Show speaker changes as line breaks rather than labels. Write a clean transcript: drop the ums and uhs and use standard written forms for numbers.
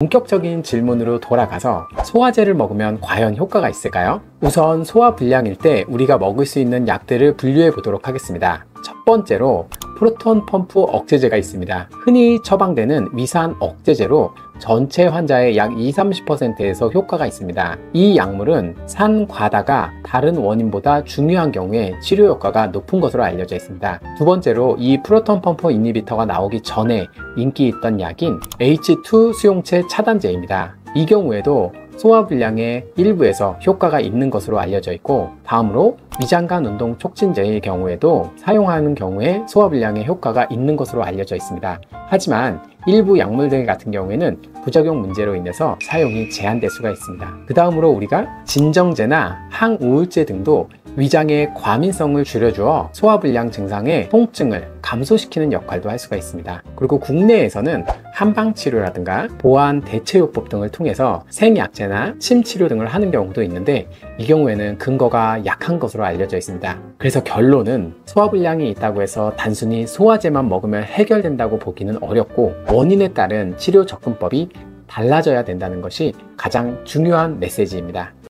본격적인 질문으로 돌아가서 소화제를 먹으면 과연 효과가 있을까요? 우선 소화불량일 때 우리가 먹을 수 있는 약들을 분류해 보도록 하겠습니다. 첫 번째로 프로톤 펌프 억제제가 있습니다. 흔히 처방되는 위산 억제제로 전체 환자의 약 20~30%에서 효과가 있습니다. 이 약물은 산 과다가 다른 원인보다 중요한 경우에 치료 효과가 높은 것으로 알려져 있습니다. 두 번째로 이 프로톤 펌프 인히비터가 나오기 전에 인기 있던 약인 H2 수용체 차단제입니다. 이 경우에도 소화불량의 일부에서 효과가 있는 것으로 알려져 있고, 다음으로 위장관 운동 촉진제의 경우에도 사용하는 경우에 소화불량의 효과가 있는 것으로 알려져 있습니다. 하지만 일부 약물들 같은 경우에는 부작용 문제로 인해서 사용이 제한될 수가 있습니다. 그 다음으로 우리가 진정제나 항우울제 등도 위장의 과민성을 줄여주어 소화불량 증상의 통증을 감소시키는 역할도 할 수가 있습니다. 그리고 국내에서는 한방치료라든가 보완 대체요법 등을 통해서 생약제나 침치료 등을 하는 경우도 있는데, 이 경우에는 근거가 약한 것으로 알려져 있습니다. 그래서 결론은 소화불량이 있다고 해서 단순히 소화제만 먹으면 해결된다고 보기는 어렵고, 원인에 따른 치료 접근법이 달라져야 된다는 것이 가장 중요한 메시지입니다.